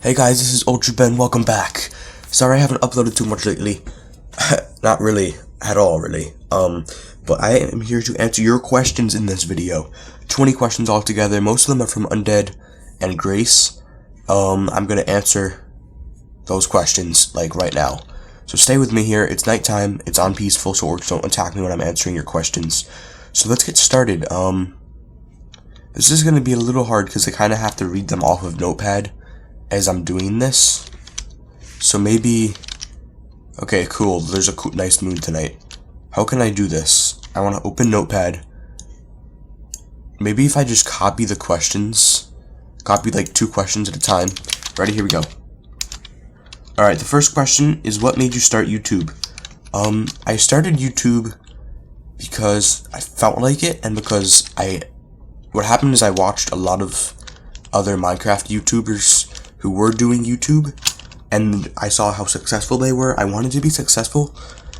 Hey guys, this is UltraBen, welcome back. Sorry I haven't uploaded too much lately. Not really, at all really. But I am here to answer your questions in this video. 20 questions altogether, most of them are from Undead and Grace. I'm gonna answer those questions, like, right now. So stay with me here, it's nighttime, it's on peaceful, so orcs don't attack me when I'm answering your questions. So let's get started. This is gonna be a little hard because I kinda have to read them off of Notepad as I'm doing this. So maybe... Okay, cool, there's a nice moon tonight. How can I do this? I want to open Notepad. Maybe if I just copy the questions. Copy like 2 questions at a time. Ready? Here we go. Alright, the first question is, what made you start YouTube? I started YouTube because I felt like it, and because what happened is I watched a lot of other Minecraft YouTubers who were doing YouTube, and I saw how successful they were. I wanted to be successful,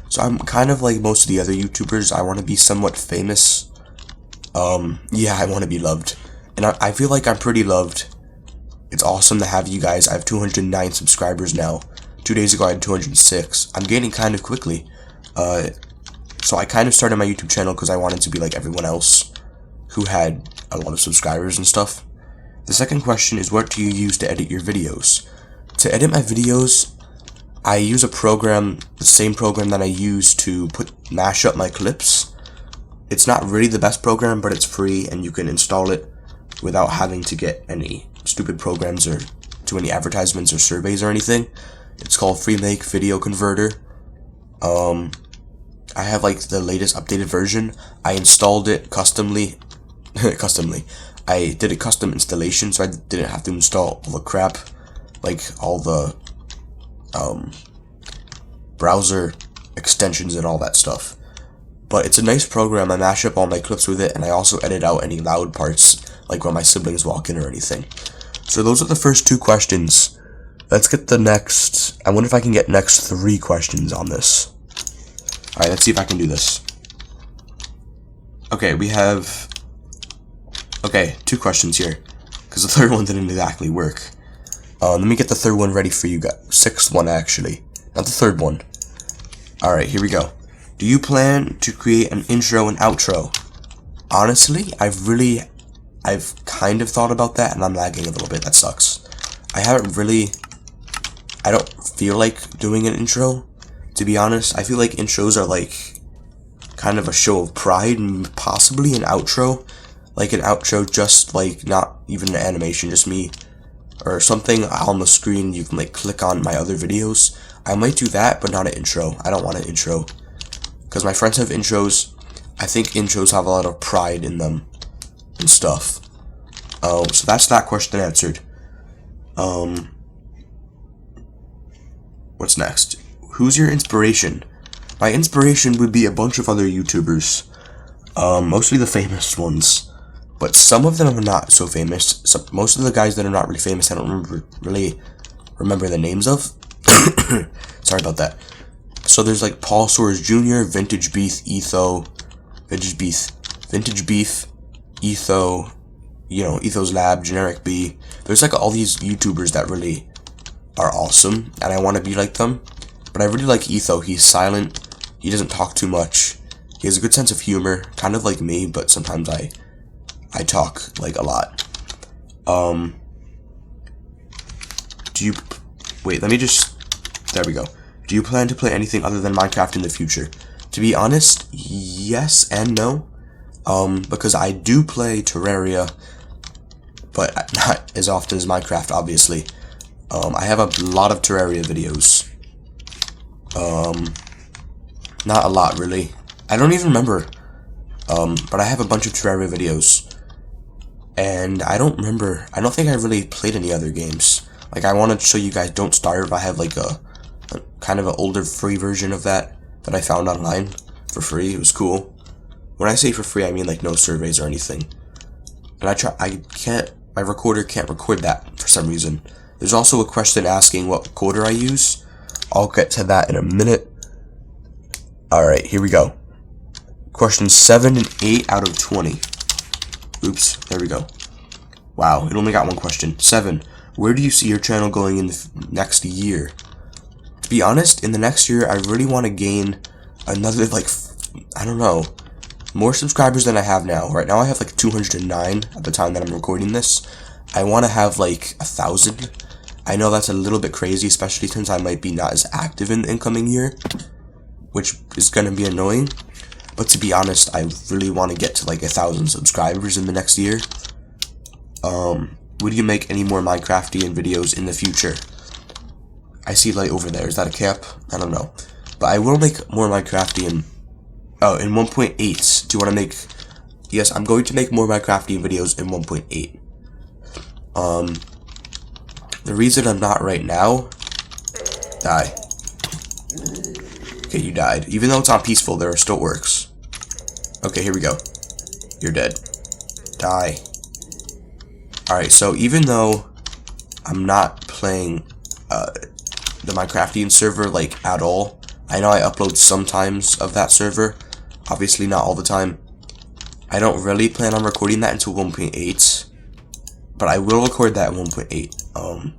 so I'm kind of like most of the other YouTubers. I want to be somewhat famous. Yeah, I want to be loved, and I feel like I'm pretty loved. It's awesome to have you guys. I have 209 subscribers now. 2 days ago I had 206. I'm gaining kind of quickly. So I kind of started my YouTube channel because I wanted to be like everyone else who had a lot of subscribers and stuff. The second question is, what do you use to edit your videos? To edit my videos, I use a program, the same program that I use to mash up my clips. It's not really the best program, but it's free and you can install it without having to get any stupid programs or do any advertisements or surveys or anything. It's called FreeMake Video Converter. I have like the latest updated version. I installed it customly. I did a custom installation, so I didn't have to install all the crap, like all the browser extensions and all that stuff. But it's a nice program. I mash up all my clips with it, and I also edit out any loud parts, like when my siblings walk in or anything. So those are the first 2 questions. Let's get the next... I wonder if I can get next 3 questions on this. Alright, let's see if I can do this. Okay, we have... Okay, 2 questions here, because the third one didn't exactly work. Let me get the third one ready for you guys. 6th one, actually. Not the third one. Alright, here we go. Do you plan to create an intro and outro? Honestly, I've kind of thought about that, and I'm lagging a little bit. That sucks. I don't feel like doing an intro, to be honest. I feel like intros are like kind of a show of pride, and possibly an outro. Like an outro, just like not even an animation, just me or something on the screen. You can like click on my other videos. I might do that, but not an intro. I don't want an intro because my friends have intros. I think intros have a lot of pride in them and stuff. So that's that question answered. What's next? Who's your inspiration? My inspiration would be a bunch of other YouTubers, mostly the famous ones. But some of them are not so famous. Most of the guys that are not really famous, I don't really remember the names of. Sorry about that. So there's like Paul Soares Jr., Vintage Beef, Etho, you know, Etho's Lab, Generic B. There's like all these YouTubers that really are awesome, and I want to be like them. But I really like Etho. He's silent. He doesn't talk too much. He has a good sense of humor, kind of like me, but sometimes I talk like a lot. There we go. Do you plan to play anything other than Minecraft in the future? To be honest, yes and no. Because I do play Terraria, but not as often as Minecraft, obviously. I have a lot of Terraria videos. Not a lot, really. I don't even remember. But I have a bunch of Terraria videos. And I don't think I really played any other games. Like, I want to show you guys Don't Starve. I have like a kind of an older free version of that I found online for free. It was cool. When I say for free, I mean like no surveys or anything. And my recorder can't record that for some reason. There's also a question asking what recorder I use. I'll get to that in a minute. Alright, here we go. Questions 7 and 8 out of 20. Oops, there we go. Wow, it only got 1 question. 7. where do you see your channel going in the next year? To be honest, in the next year, I really want to gain another, like, I don't know, more subscribers than I have now. Right now I have like 209 at the time that I'm recording this. I want to have like 1,000. I know that's a little bit crazy, especially since I might be not as active in the incoming year, which is going to be annoying. But to be honest, I really want to get to like 1,000 subscribers in the next year. Would you make any more Minecraftian videos in the future? I see light over there. Is that a cap? I don't know. But I will make more Minecraftian. Oh, in 1.8. Do you want to make... Yes, I'm going to make more Minecraftian videos in 1.8. The reason I'm not right now... Die. Okay, you died. Even though it's on peaceful, there still works. Okay, here we go. You're dead. Die. Alright, so even though I'm not playing the Minecraftian server, like, at all, I know I upload sometimes of that server, obviously not all the time. I don't really plan on recording that until 1.8, but I will record that in 1.8.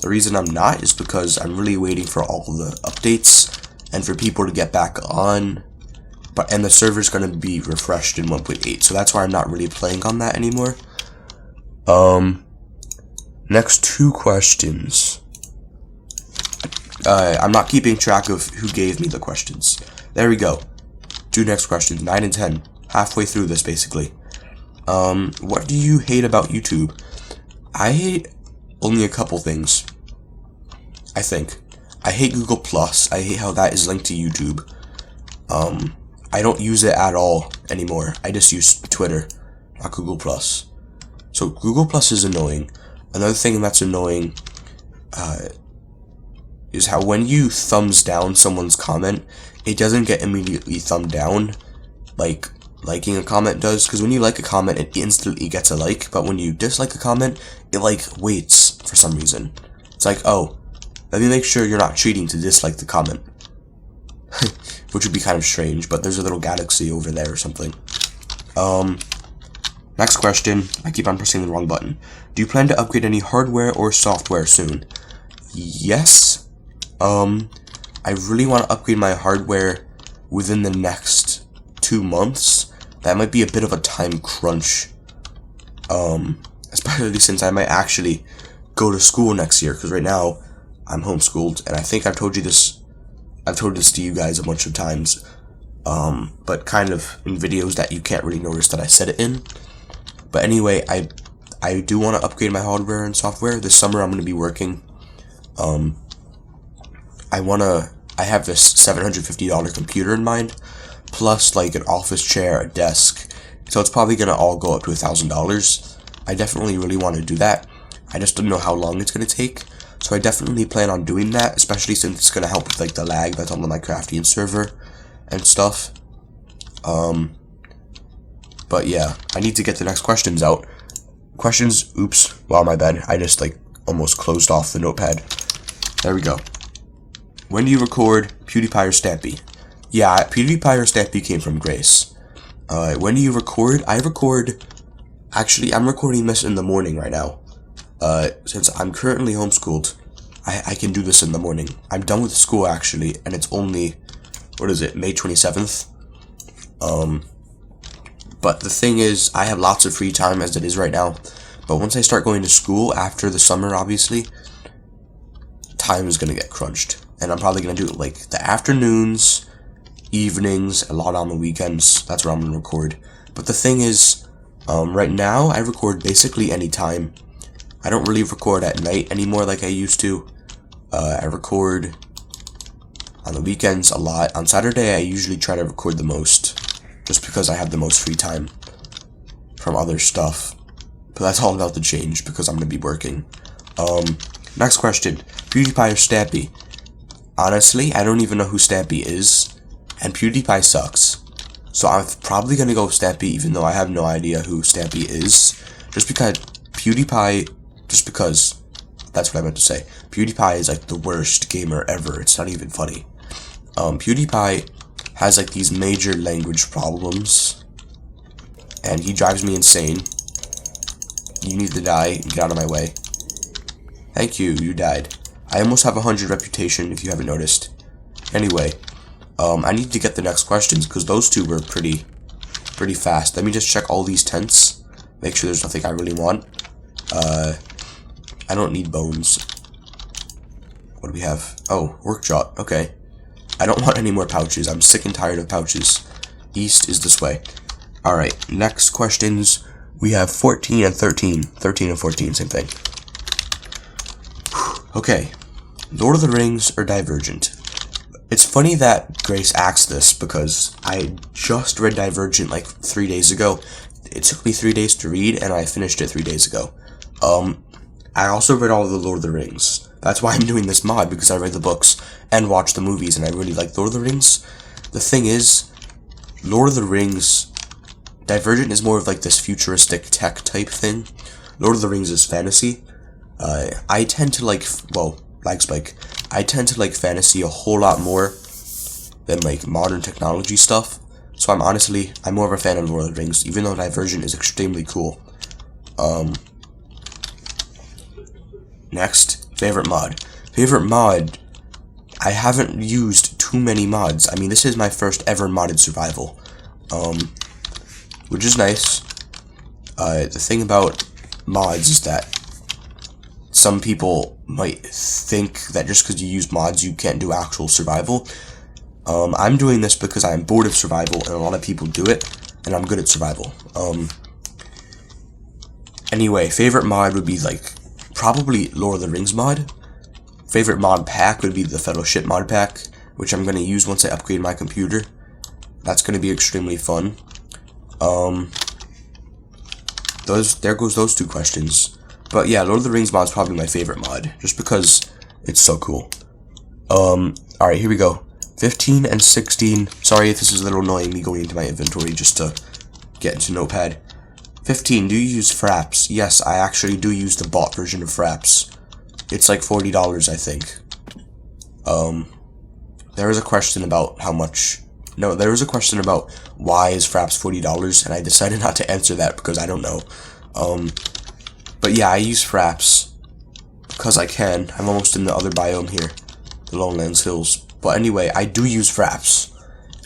The reason I'm not is because I'm really waiting for all the updates and for people to get back on, and the server's going to be refreshed in 1.8, so that's why I'm not really playing on that anymore. Next 2 questions. I'm not keeping track of who gave me the questions. There we go. 2 next questions, 9 and 10. Halfway through this, basically. What do you hate about YouTube? I hate only a couple things, I think. I hate Google+. I hate how that is linked to YouTube. I don't use it at all anymore. I just use Twitter, not Google+. So Google+ is annoying. Another thing that's annoying is how when you thumbs down someone's comment, it doesn't get immediately thumbed down like liking a comment does, because when you like a comment, it instantly gets a like, but when you dislike a comment, it like waits for some reason. It's like, oh, let me make sure you're not cheating to dislike the comment. Which would be kind of strange, but there's a little galaxy over there or something. Next question. I keep on pressing the wrong button. Do you plan to upgrade any hardware or software soon? Yes. I really want to upgrade my hardware within the next 2 months. That might be a bit of a time crunch. Especially since I might actually go to school next year, because right now I'm homeschooled, and I think I've told this to you guys a bunch of times, but kind of in videos that you can't really notice that I said it in. But anyway, I do want to upgrade my hardware and software. This summer I'm going to be working. I have this $750 computer in mind, plus like an office chair, a desk, so it's probably going to all go up to $1,000. I definitely really want to do that. I just don't know how long it's going to take, so I definitely plan on doing that, especially since it's going to help with like the lag that's on the Minecraftian server and stuff. But yeah, I need to get the next questions out. Questions, oops, wow, my bad. I just like almost closed off the notepad. There we go. When do you record PewDiePie or Stampy? Yeah, PewDiePie or Stampy came from Grace. When do you record? Actually, I'm recording this in the morning right now. Since I'm currently homeschooled, I can do this in the morning. I'm done with school actually, and it's only, what is it, May 27th? But the thing is, I have lots of free time as it is right now. But once I start going to school after the summer, obviously, time is going to get crunched. And I'm probably going to do it like the afternoons, evenings, a lot on the weekends. That's where I'm going to record. But the thing is, right now, I record basically any time. I don't really record at night anymore like I used to. I record on the weekends a lot. On Saturday, I usually try to record the most, just because I have the most free time from other stuff. But that's all about to change because I'm going to be working. Next question. PewDiePie or Stampy? Honestly, I don't even know who Stampy is, and PewDiePie sucks. So I'm probably going to go with Stampy, even though I have no idea who Stampy is. Just because that's what I meant to say. PewDiePie is like the worst gamer ever. It's not even funny. PewDiePie has like these major language problems, and he drives me insane. You need to die. Get out of my way. Thank you, you died. I almost have 100 reputation, if you haven't noticed. Anyway, I need to get the next questions, because those two were pretty fast. Let me just check all these tents. Make sure there's nothing I really want. I don't need bones. What do we have? Oh, workshop. Okay. I don't want any more pouches. I'm sick and tired of pouches. East is this way. Alright, next questions. We have 14 and 13. 13 and 14, same thing. Okay. Lord of the Rings or Divergent? It's funny that Grace asked this because I just read Divergent like 3 days ago. It took me 3 days to read and I finished it 3 days ago. I also read all of the Lord of the Rings. That's why I'm doing this mod, because I read the books and watched the movies and I really like Lord of the Rings. The thing is, Lord of the Rings, Divergent is more of like this futuristic tech type thing. Lord of the Rings is fantasy. I tend to like, well, lag spike. I tend to like fantasy a whole lot more than like modern technology stuff. So I'm more of a fan of Lord of the Rings, even though Divergent is extremely cool. Next, favorite mod. Favorite mod, I haven't used too many mods. I mean, this is my first ever modded survival. Which is nice. The thing about mods is that some people might think that just because you use mods you can't do actual survival. I'm doing this because I'm bored of survival and a lot of people do it, and I'm good at survival. Anyway, favorite mod would be like probably Lord of the Rings mod. Favorite mod pack would be the Fellowship mod pack, which I'm going to use once I upgrade my computer. That's going to be extremely fun. There goes those two questions. But yeah, Lord of the Rings mod is probably my favorite mod, just because it's so cool. Alright, here we go. 15 and 16. Sorry if this is a little annoying, me going into my inventory just to get into Notepad. 15, do you use Fraps? Yes, I actually do use the bought version of Fraps. It's like $40, I think. There was a question about how much... No, there was a question about why is Fraps $40, and I decided not to answer that because I don't know. But yeah, I use Fraps because I can. I'm almost in the other biome here, the Lowlands Hills. But anyway, I do use Fraps,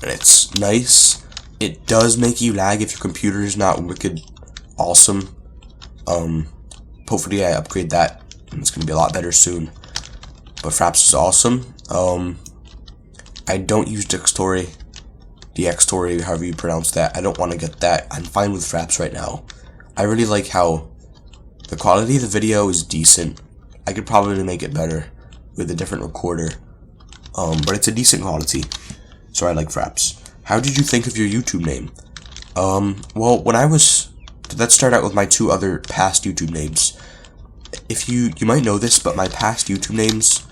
and it's nice. It does make you lag if your computer is not wicked awesome. Hopefully I upgrade that, and it's gonna be a lot better soon. But Fraps is awesome. I don't use Dxtory, however you pronounce that. I don't want to get that. I'm fine with Fraps right now. I really like how the quality of the video is decent. I could probably make it better with a different recorder. But it's a decent quality, so I like Fraps. How did you think of your YouTube name? Well, let's start out with my two other past YouTube names. If you might know this, but my past YouTube names,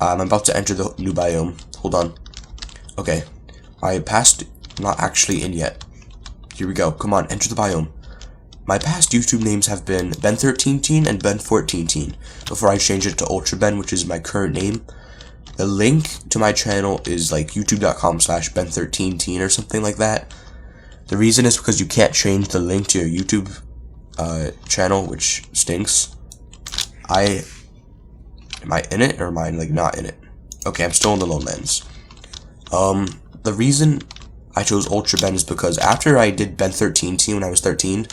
I'm about to enter the new biome. Hold on. Okay. My past, not actually in yet. Here we go. Come on, enter the biome. My past YouTube names have been Ben13Teen and Ben14Teen, before I changed it to UltraBen, which is my current name. The link to my channel is like youtube.com/Ben13Teen or something like that. The reason is because you can't change the link to your YouTube channel, which stinks. Am I in it or am I like not in it? Okay, I'm still in the Lowlands. The reason I chose UltraBen is because after I did Ben13Teen when I was 13,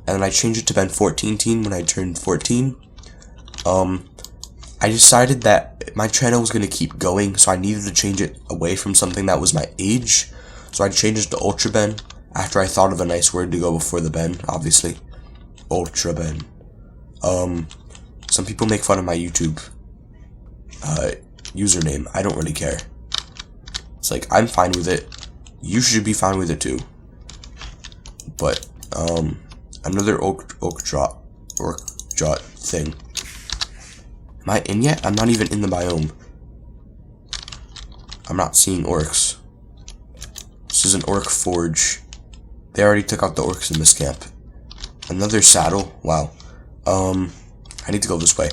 and then I changed it to Ben14Teen when I turned 14, I decided that my channel was going to keep going, so I needed to change it away from something that was my age. So I changed it to UltraBen after I thought of a nice word to go before the Ben, obviously. UltraBen. Some people make fun of my YouTube username. I don't really care. It's like, I'm fine with it. You should be fine with it too. But, another orc jot thing. Am I in yet? I'm not even in the biome. I'm not seeing orcs. This is an orc forge. They already took out the orcs in this camp. Another saddle. Wow. I need to go this way.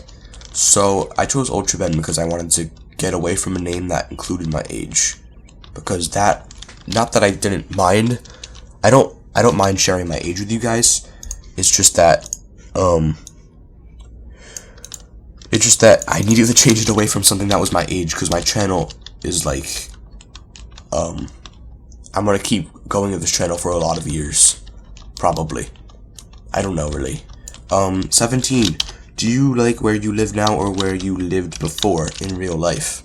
So, I chose UltraBen because I wanted to get away from a name that included my age. Because that, not that I didn't mind, I don't mind sharing my age with you guys. It's just that, It's just that I needed to change it away from something that was my age, because my channel is like, I'm gonna keep going with this channel for a lot of years. Probably. I don't know, really. 17. Do you like where you live now or where you lived before in real life?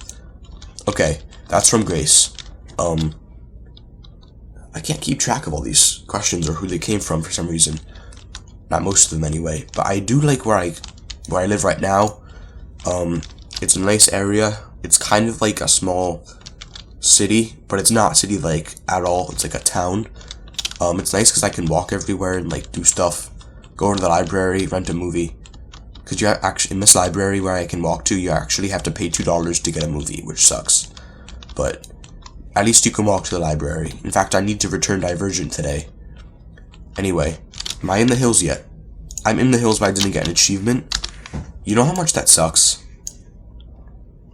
Okay, that's from Grace. I can't keep track of all these questions or who they came from for some reason. Not most of them anyway, but I do like where I live right now. It's a nice area. It's kind of like a small city, but it's not city-like at all. It's like a town. It's nice because I can walk everywhere and like do stuff. Go to the library, rent a movie. Because you actually, in this library where I can walk to, you actually have to pay $2 to get a movie, which sucks. But at least you can walk to the library. In fact, I need to return Divergent today. Anyway, am I in the hills yet? I'm in the hills, but I didn't get an achievement. You know how much that sucks?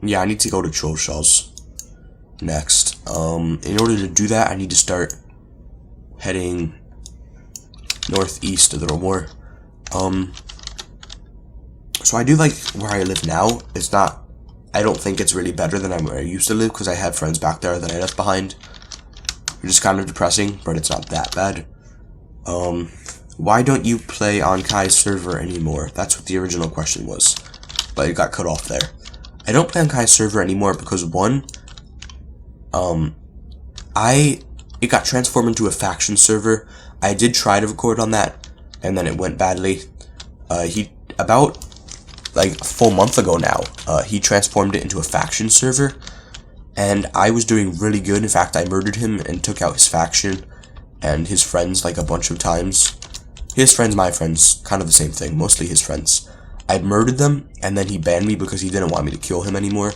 Yeah, I need to go to Troll Shells next. In order to do that, I need to start heading northeast a little more. So I do like where I live now. It's not, I don't think it's really better than where I used to live, because I had friends back there that I left behind. Which is kind of depressing, but it's not that bad. Why don't you play on Kai's server anymore? That's what the original question was, but it got cut off there. I don't play on Kai's server anymore because, one, it got transformed into a faction server. I did try to record on that, and then it went badly. About like a full month ago now, he transformed it into a faction server, and I was doing really good. In fact, I murdered him and took out his faction and his friends like a bunch of times. His friends, my friends, kind of the same thing, mostly his friends. I murdered them, and then he banned me because he didn't want me to kill him anymore.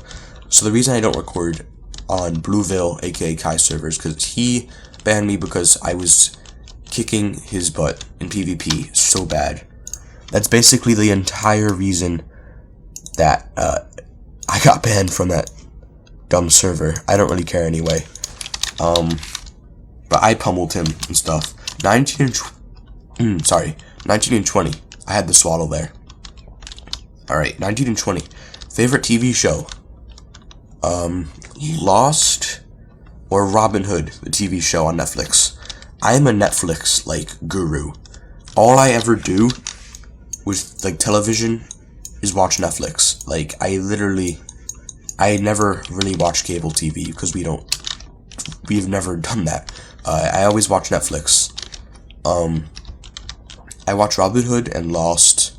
So the reason I don't record on Blueville, aka Kai servers, because he banned me because I was kicking his butt in PvP so bad. That's basically the entire reason that I got banned from that dumb server. I don't really care anyway. But I pummeled him and stuff. 19 and 20. I had the swallow there. Alright, 19 and 20. Favorite TV show? Lost or Robin Hood, the TV show on Netflix. I am a Netflix, like, guru. All I ever do with, like, television is watch Netflix. Like, I never really watch cable TV because we've never done that. I always watch Netflix. I watch Robin Hood and Lost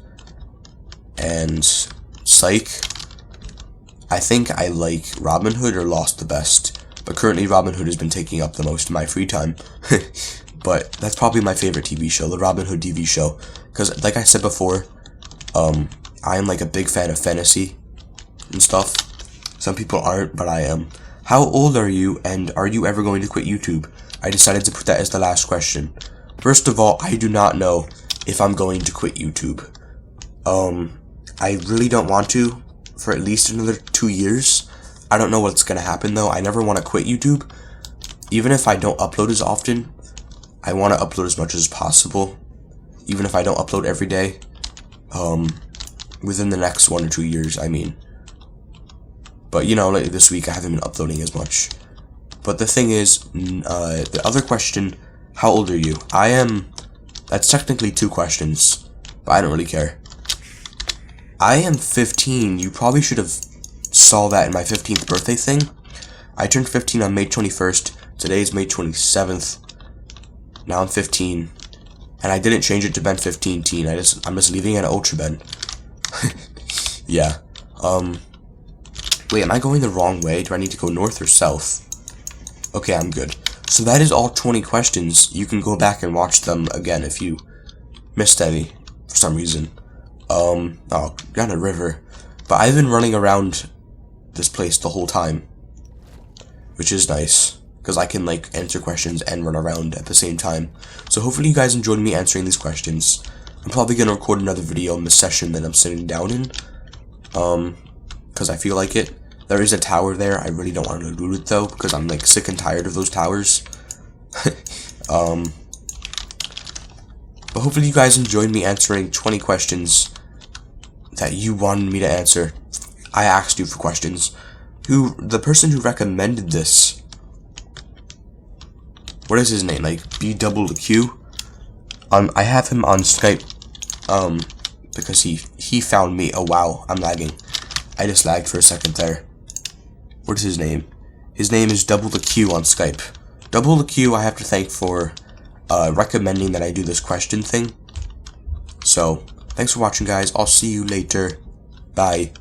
and Psych. I think I like Robin Hood or Lost the best, but currently Robin Hood has been taking up the most of my free time. But that's probably my favorite TV show, the Robin Hood TV show, because like I said before, I am like a big fan of fantasy and stuff. Some people aren't, but I am. How old are you, and are you ever going to quit YouTube? I decided to put that as the last question. First of all, I do not know if I'm going to quit YouTube. I really don't want to for at least another 2 years. I don't know what's gonna happen though. I never want to quit YouTube. Even if I don't upload as often, I want to upload as much as possible. Even if I don't upload every day. Within the next 1 or 2 years, I mean. But you know, like this week I haven't been uploading as much. But the thing is, the other question, how old are you? That's technically 2 questions, but I don't really care. I am 15. You probably should have saw that in my 15th birthday thing. I turned 15 on May 21st. Today is May 27th. Now I'm 15. And I didn't change it to Ben 15 teen. I'm just leaving it at UltraBen. Yeah. Wait, am I going the wrong way? Do I need to go north or south? Okay, I'm good. So that is all 20 questions. You can go back and watch them again if you missed any for some reason. Oh, down a river. But I've been running around this place the whole time, which is nice, because I can, like, answer questions and run around at the same time. So hopefully you guys enjoyed me answering these questions. I'm probably going to record another video in the session that I'm sitting down in, because I feel like it. There is a tower there. I really don't want to loot it, though, because I'm, like, sick and tired of those towers. But hopefully you guys enjoyed me answering 20 questions that you wanted me to answer. I asked you for questions. The person who recommended this, what is his name? Like BWQ? I have him on Skype, because he found me. Oh wow, I'm lagging. I just lagged for a second there. What is his name? His name is Double the Q on Skype. Double the Q I have to thank for recommending that I do this question thing. So, thanks for watching, guys. I'll see you later. Bye.